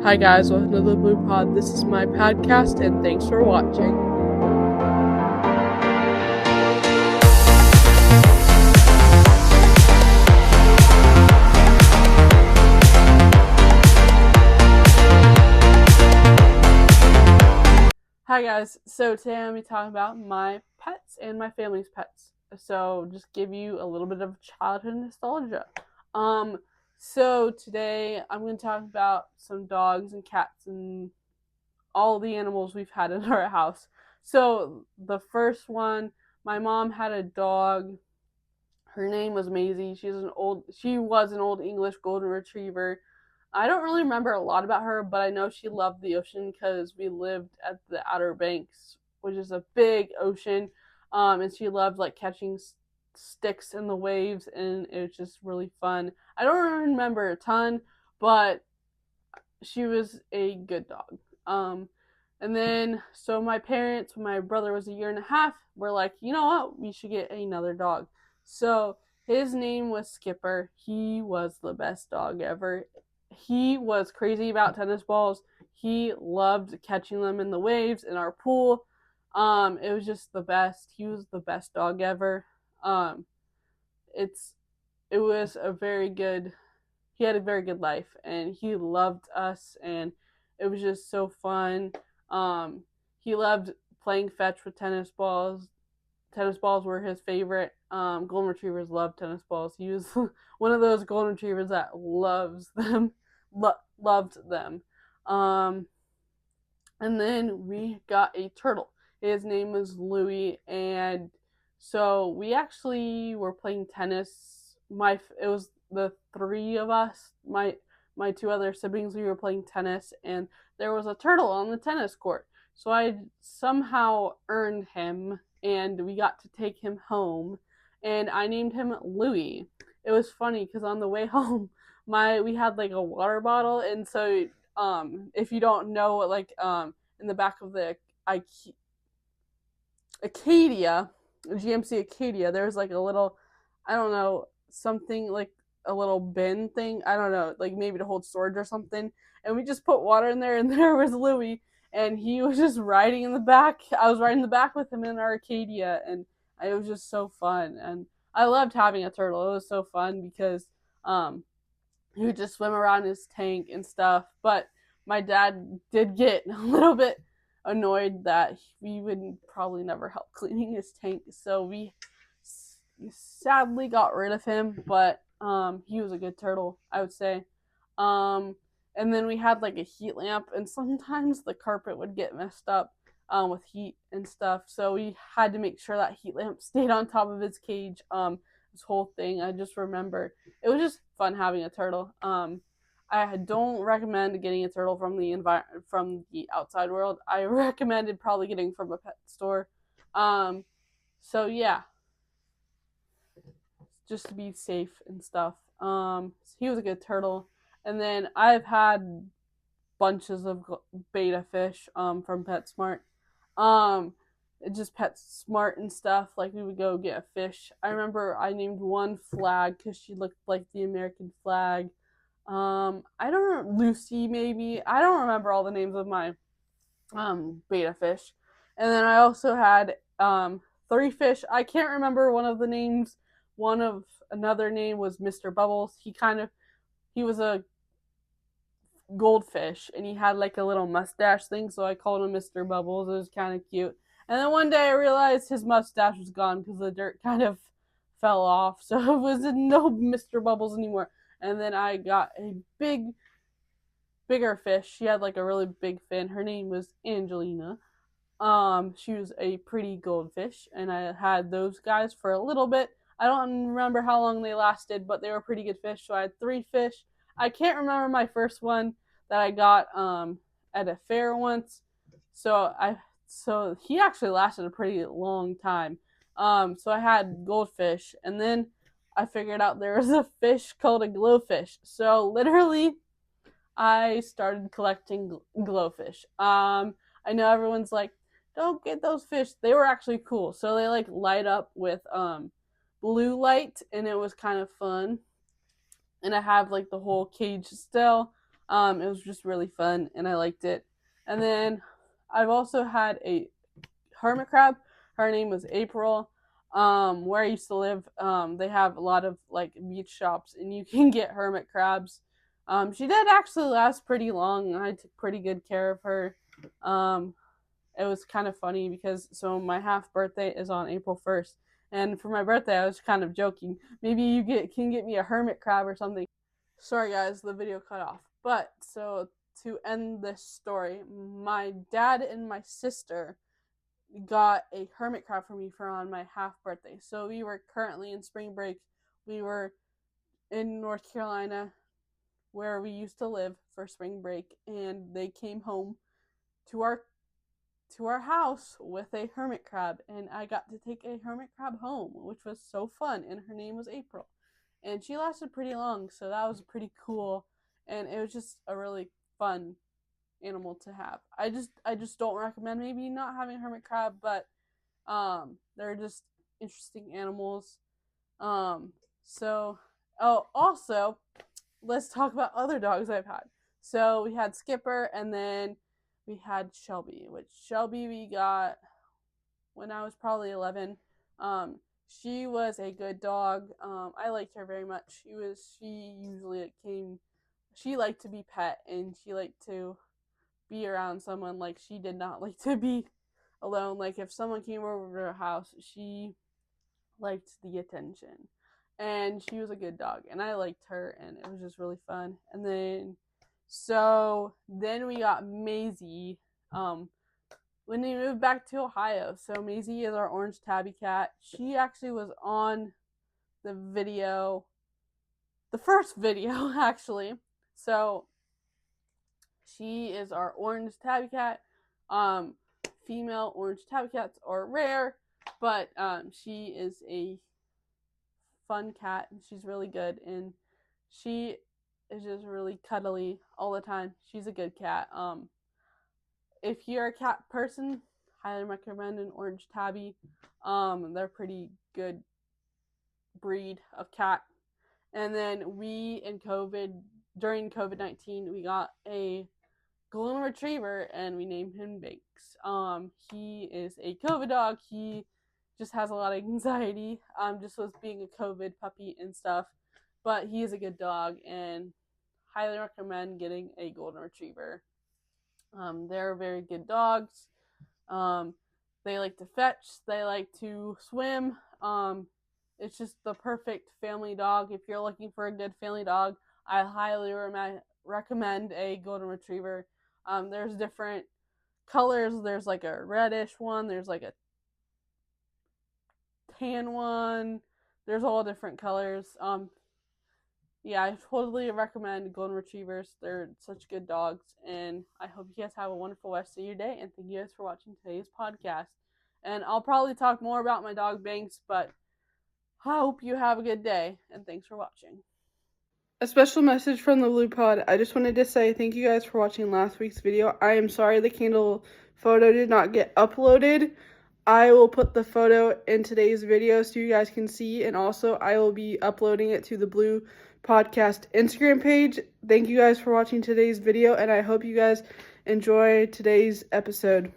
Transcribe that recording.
Hi guys, welcome to the Blue Pod. This is my podcast and thanks for watching. Hi guys, so today I'm going to be talking about my pets and my family's pets. So just give you a little bit of childhood nostalgia. So today I'm going to talk about some dogs and cats and all the animals we've had in our house. So the first one, my mom had a dog. Her name was Maisie. She was an old English golden retriever. I don't really remember a lot about her, but I know she loved the ocean because we lived at the Outer Banks, which is a big ocean, and she loved like catching sticks in the waves, and it was just really fun. I don't remember a ton, but she was a good dog. And then so my parents, when my brother was a year and a half, were like, you know what, we should get another dog. So his name was Skipper. He was the best dog ever. He was crazy about tennis balls. He loved catching them in the waves in our pool. It was just the best. He was the best dog ever. Um, it was a very good. He had a very good life, and he loved us, and it was just so fun. He loved playing fetch with tennis balls. Tennis balls were his favorite. Golden retrievers love tennis balls. He was one of those golden retrievers that loved them. Um, and then we got a turtle. His name was Louis, and so we actually were playing tennis. It was the three of us. My two other siblings. We were playing tennis, and there was a turtle on the tennis court. So I somehow earned him, and we got to take him home, and I named him Louis. It was funny because on the way home, we had like a water bottle, and so if you don't know, like in the back of the Acadia, GMC Acadia, there's like a little, I don't know, something like a little bin thing. I don't know, like maybe to hold storage or something. And we just put water in there, and there was Louis, and he was just riding in the back. I was riding the back with him in our Acadia, and it was just so fun. And I loved having a turtle. It was so fun because he would just swim around his tank and stuff. But my dad did get a little bit annoyed that we would probably never help cleaning his tank, so we sadly got rid of him. But he was a good turtle, I would say. And then we had like a heat lamp, and sometimes the carpet would get messed up with heat and stuff, so we had to make sure that heat lamp stayed on top of his cage. This whole thing, I just remember it was just fun having a turtle. I don't recommend getting a turtle from the outside world. I recommended probably getting from a pet store. So yeah, just to be safe and stuff. He was a good turtle. And then I've had bunches of beta fish from PetSmart. Just PetSmart and stuff. Like we would go get a fish. I remember I named one Flag because she looked like the American flag. I don't know, Lucy maybe. I don't remember all the names of my beta fish. And then I also had three fish. I can't remember one of the names. Another name was Mr. Bubbles. He was a goldfish, and he had like a little mustache thing, so I called him Mr. Bubbles. It was kind of cute. And then one day I realized his mustache was gone because the dirt kind of fell off, so it was no Mr. Bubbles anymore. And then I got a bigger fish. She had like a really big fin. Her name was Angelina. She was a pretty goldfish, and I had those guys for a little bit. I don't remember how long they lasted, but they were pretty good fish. So I had three fish. I can't remember my first one that I got at a fair once. So he actually lasted a pretty long time. So I had goldfish, and then I figured out there was a fish called a glowfish. So literally, I started collecting glowfish. I know everyone's like, don't get those fish. They were actually cool. So they like light up with blue light, and it was kind of fun. And I have like the whole cage still. It was just really fun, and I liked it. And then I've also had a hermit crab. Her name was April. Where I used to live, they have a lot of like beach shops, and you can get hermit crabs. She did actually last pretty long. I took pretty good care of her. Um, it was kind of funny because so my half birthday is on April 1st, and for my birthday I was kind of joking. Maybe you can get me a hermit crab or something. Sorry guys, the video cut off. But so to end this story, my dad and my sister got a hermit crab for me for on my half birthday. So we were currently in spring break. We were in North Carolina where we used to live for spring break, and they came home to our house with a hermit crab, and I got to take a hermit crab home, which was so fun. And her name was April, and she lasted pretty long, so that was pretty cool. And it was just a really fun animal to have. I just don't recommend maybe not having a hermit crab, but they're just interesting animals. Um, so also let's talk about other dogs I've had. So we had Skipper, and then we had Shelby, which Shelby we got when I was probably 11. She was a good dog. I liked her very much. She usually came. She liked to be pet, and she liked to be around someone. Like, she did not like to be alone. Like, if someone came over to her house, she liked the attention. And she was a good dog, and I liked her, and it was just really fun. And then we got Maisie when we moved back to Ohio. So Maisie is our orange tabby cat. She actually was on the video, the first video actually. So she is our orange tabby cat. Female orange tabby cats are rare, but she is a fun cat, and she's really good, and she is just really cuddly all the time. She's a good cat. If you're a cat person, highly recommend an orange tabby. They're pretty good breed of cat. And then during COVID-19, we got a golden retriever, and we named him Banks. He is a COVID dog. He just has a lot of anxiety, just with being a COVID puppy and stuff. But he is a good dog, and highly recommend getting a golden retriever. They're very good dogs. They like to fetch. They like to swim. It's just the perfect family dog. If you're looking for a good family dog, I highly recommend a golden retriever. There's different colors. There's like a reddish one. There's like a tan one. There's all different colors. Yeah, I totally recommend golden retrievers. They're such good dogs, and I hope you guys have a wonderful rest of your day, and thank you guys for watching today's podcast. And I'll probably talk more about my dog Banks, but I hope you have a good day, and thanks for watching. A special message from the Blue Pod. I just wanted to say thank you guys for watching last week's video. I am sorry the candle photo did not get uploaded. I will put the photo in today's video so you guys can see, and also I will be uploading it to the Blue Podcast Instagram page. Thank you guys for watching today's video, and I hope you guys enjoy today's episode.